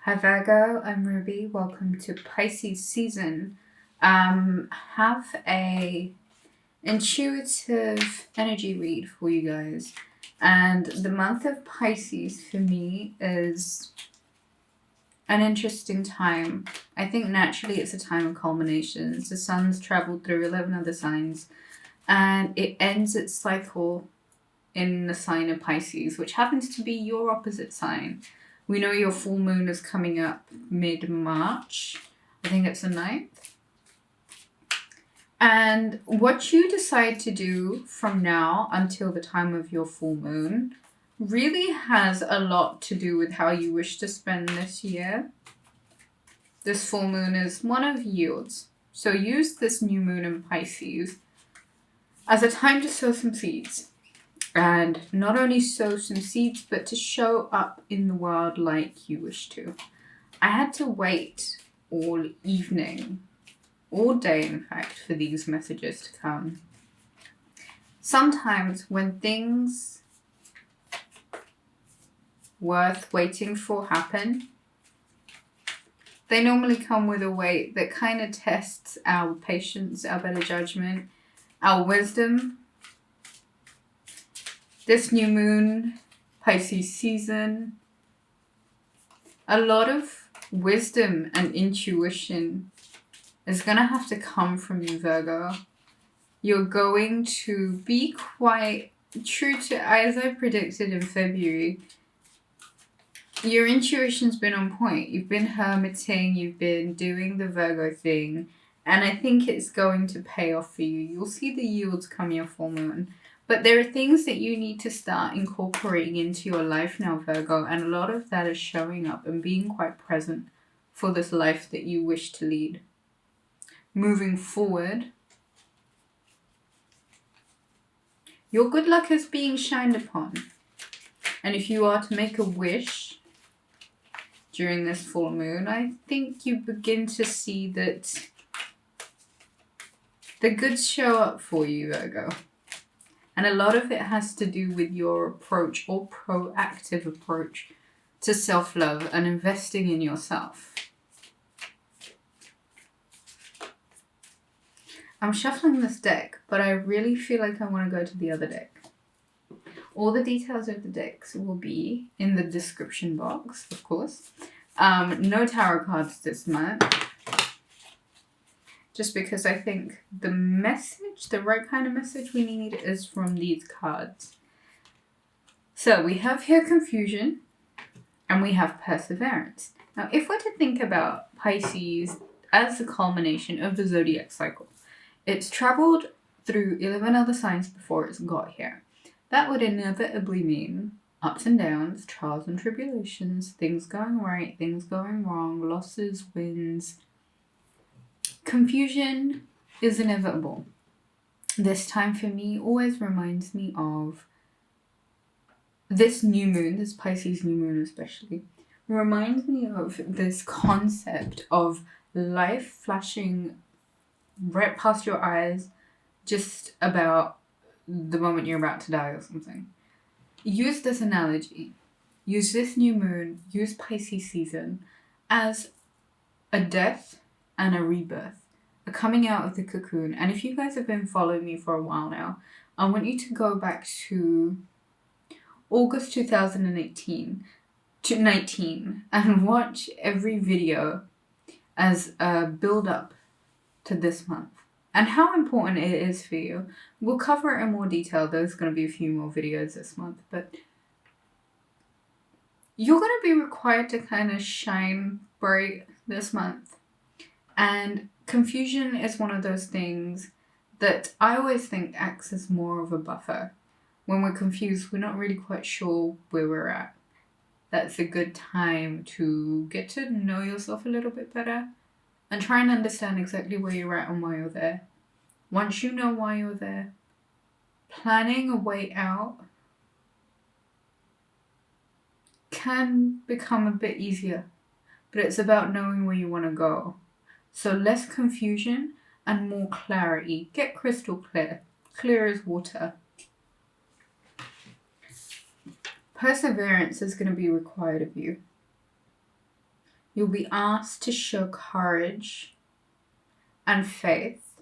Hi Virgo, I'm Ruby. Welcome to Pisces season. Have a intuitive energy read for you guys. And the month of Pisces for me is an interesting time. I think naturally it's a time of culminations. The sun's traveled through 11 other signs and it ends its cycle in the sign of Pisces, which happens to be your opposite sign. We know your full moon is coming up mid-March. I think it's the 9th. And what you decide to do from now until the time of your full moon really has a lot to do with how you wish to spend this year. This full moon is one of yields. So use this new moon in Pisces as a time to sow some seeds. And not only sow some seeds, but to show up in the world like you wish to. I had to wait all evening, all day in fact, for these messages to come. Sometimes when things worth waiting for happen, they normally come with a wait that kind of tests our patience, our better judgment, our wisdom. This new moon, Pisces season, a lot of wisdom and intuition is going to have to come from you, Virgo. You're going to be quite true to, as I predicted in February, your intuition's been on point. You've been hermiting, you've been doing the Virgo thing, and I think it's going to pay off for you. You'll see the yields come your full moon. But there are things that you need to start incorporating into your life now, Virgo, and a lot of that is showing up and being quite present for this life that you wish to lead. Moving forward, your good luck is being shined upon. And if you are to make a wish during this full moon, I think you begin to see that the goods show up for you, Virgo. And a lot of it has to do with your approach or proactive approach to self-love and investing in yourself. I'm shuffling this deck, but I really feel like I want to go to the other deck. All the details of the decks will be in the description box, of course. No tarot cards this month. Just because I think the message, the right kind of message we need is from these cards. So we have here confusion and we have perseverance. Now, if we're to think about Pisces as the culmination of the zodiac cycle, it's traveled through 11 other signs before it's got here. That would inevitably mean ups and downs, trials and tribulations, things going right, things going wrong, losses, wins. Confusion is inevitable. This time for me always reminds me of this new moon, this Pisces new moon especially, reminds me of this concept of life flashing right past your eyes just about the moment you're about to die or something. Use this analogy. Use this new moon, use Pisces season as a death and a rebirth, a coming out of the cocoon. And if you guys have been following me for a while now, I want you to go back to August 2018 to 19 and watch every video as a build up to this month and how important it is for you. We'll cover it in more detail. There's going to be a few more videos this month, but you're going to be required to kind of shine bright this month. And confusion is one of those things that I always think acts as more of a buffer. When we're confused, we're not really quite sure where we're at. That's a good time to get to know yourself a little bit better and try and understand exactly where you're at and why you're there. Once you know why you're there, planning a way out can become a bit easier, but it's about knowing where you want to go. So less confusion and more clarity. Get crystal clear. Clear as water. Perseverance is going to be required of you. You'll be asked to show courage and faith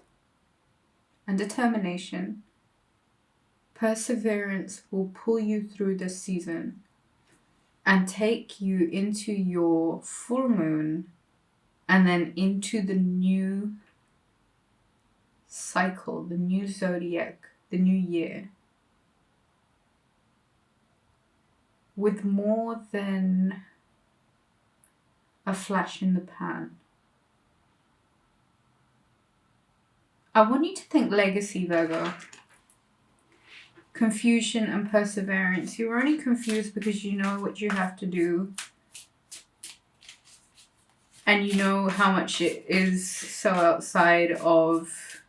and determination. Perseverance will pull you through this season and take you into your full moon and then into the new cycle, the new zodiac, the new year, with more than a flash in the pan. I want you to think legacy, Virgo. Confusion and perseverance. You're only confused because you know what you have to do. And you know how much it is so outside of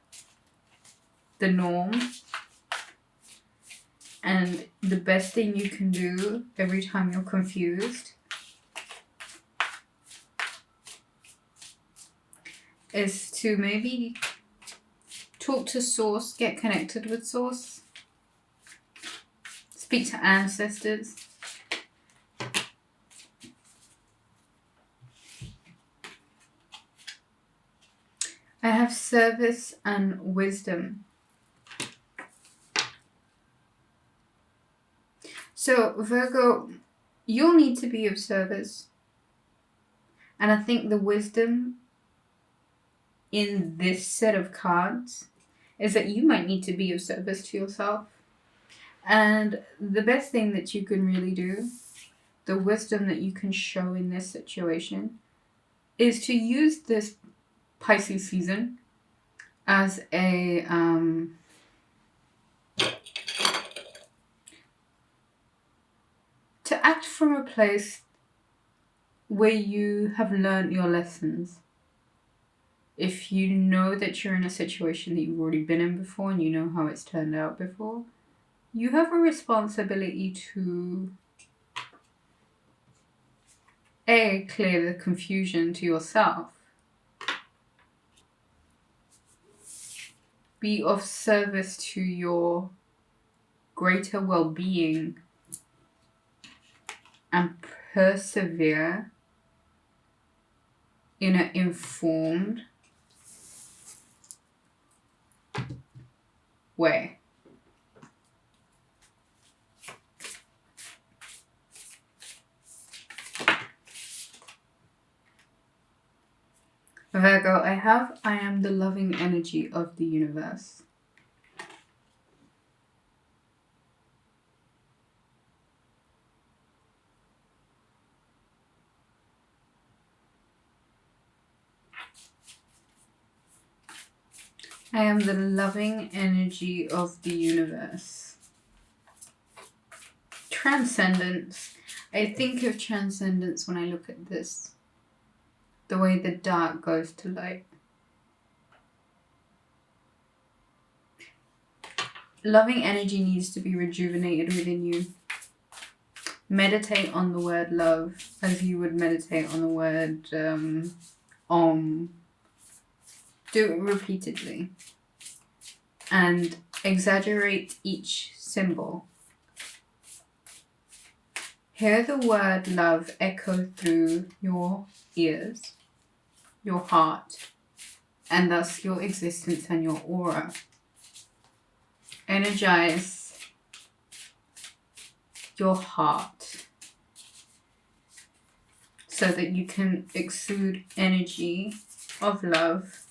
the norm. And the best thing you can do every time you're confused is to maybe talk to Source, get connected with Source, speak to ancestors. I have service and wisdom. So Virgo, you'll need to be of service. And I think the wisdom in this set of cards is that you might need to be of service to yourself. And the best thing that you can really do, the wisdom that you can show in this situation, is to use this Pisces season as a to act from a place where you have learned your lessons. If you know that you're in a situation that you've already been in before and you know how it's turned out before, you have a responsibility to clear the confusion to yourself, be of service to your greater well-being, and persevere in an informed way. Virgo, I am the loving energy of the universe. I am the loving energy of the universe. Transcendence. I think of transcendence when I look at this. The way the dark goes to light. Loving energy needs to be rejuvenated within you. Meditate on the word love as you would meditate on the word om. Do it repeatedly. And exaggerate each symbol. Hear the word love echo through your ears, your heart, and thus your existence and your aura. Energize your heart so that you can exude energy of love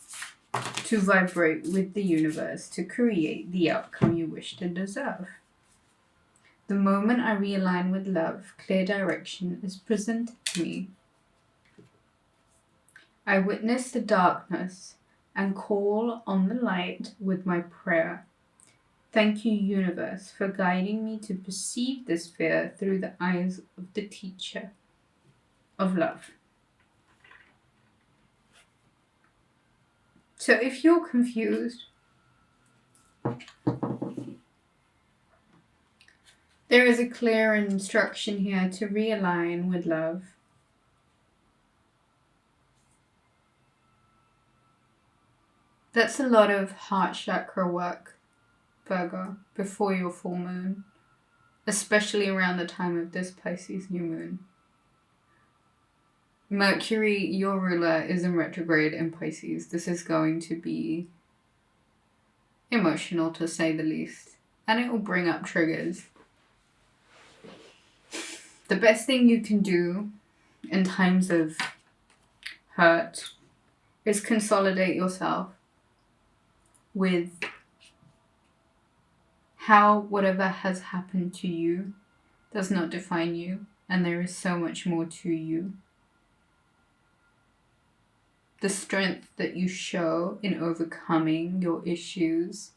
to vibrate with the universe to create the outcome you wish to deserve. The moment I realign with love, clear direction is presented to me. I witness the darkness and call on the light with my prayer. Thank you, universe, for guiding me to perceive this fear through the eyes of the teacher of love. So if you're confused, there is a clear instruction here to realign with love. That's a lot of heart chakra work, Virgo, before your full moon, especially around the time of this Pisces new moon. Mercury, your ruler, is in retrograde in Pisces. This is going to be emotional, to say the least. And it will bring up triggers. The best thing you can do in times of hurt is consolidate yourself with how whatever has happened to you does not define you, and there is so much more to you. The strength that you show in overcoming your issues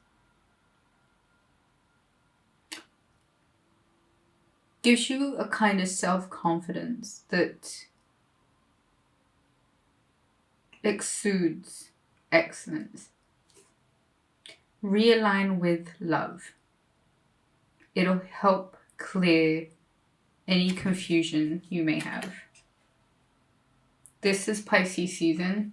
gives you a kind of self-confidence that exudes excellence. Realign with love. It'll help clear any confusion you may have. This is Pisces season.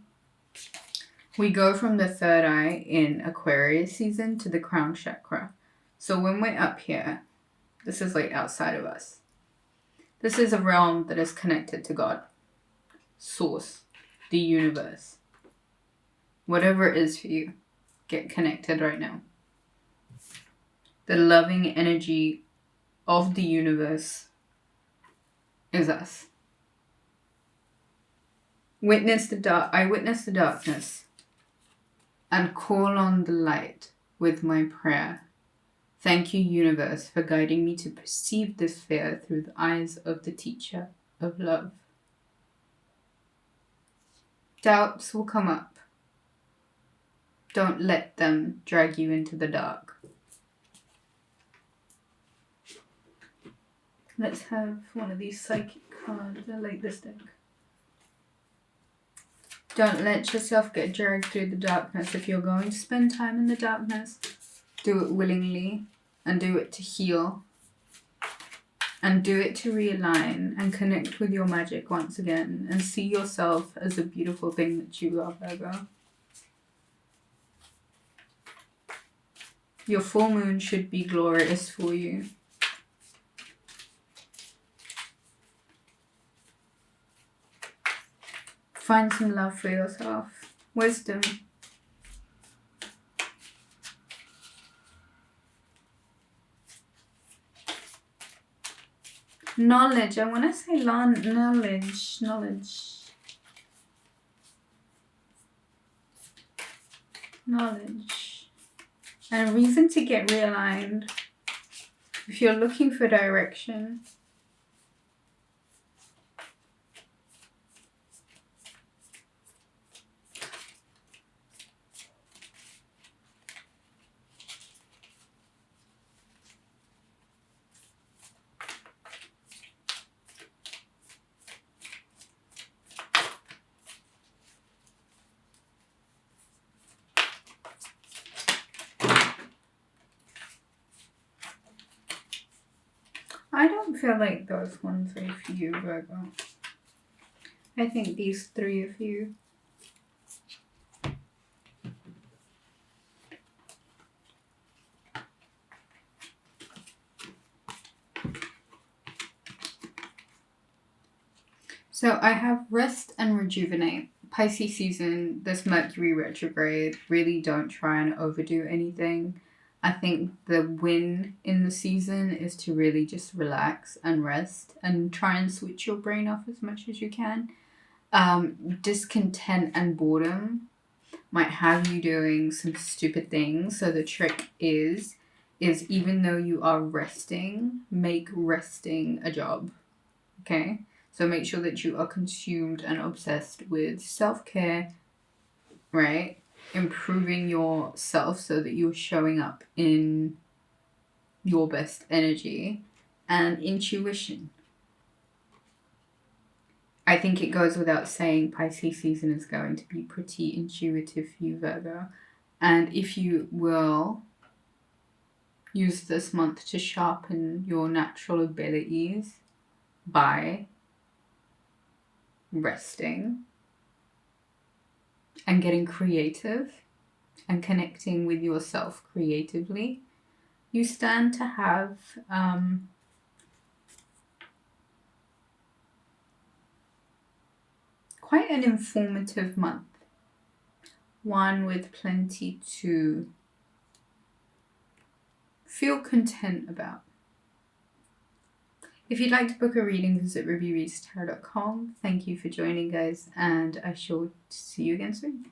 We go from the third eye in Aquarius season to the crown chakra. So when we're up here, this is like outside of us. This is a realm that is connected to God, Source, the universe. Whatever it is for you, get connected right now. The loving energy of the universe is us. I witness the darkness and call on the light with my prayer. Thank you, universe, for guiding me to perceive this fear through the eyes of the teacher of love. Doubts will come up. Don't let them drag you into the dark. Let's have one of these psychic cards. I like this deck. Don't let yourself get dragged through the darkness. If you're going to spend time in the darkness, do it willingly and do it to heal and do it to realign and connect with your magic once again and see yourself as a beautiful thing that you are, Virgo. Your full moon should be glorious for you. Find some love for yourself. Wisdom. Knowledge. I want to say knowledge. Knowledge. And a reason to get realigned. If you're looking for direction. I don't feel like those ones are for you, Virgo. I think these three are for you. So I have rest and rejuvenate. Pisces season, this Mercury retrograde, really don't try and overdo anything. I think the win in the season is to really just relax and rest and try and switch your brain off as much as you can. Discontent and boredom might have you doing some stupid things. So the trick is even though you are resting, make resting a job. Okay? So make sure that you are consumed and obsessed with self-care, right? Improving yourself so that you're showing up in your best energy, and intuition. I think it goes without saying Pisces season is going to be pretty intuitive for you, Virgo. And if you will use this month to sharpen your natural abilities by resting and getting creative and connecting with yourself creatively, you stand to have quite an informative month. One with plenty to feel content about. If you'd like to book a reading, visit rubyreadstarot.com. Thank you for joining, guys, and I shall see you again soon.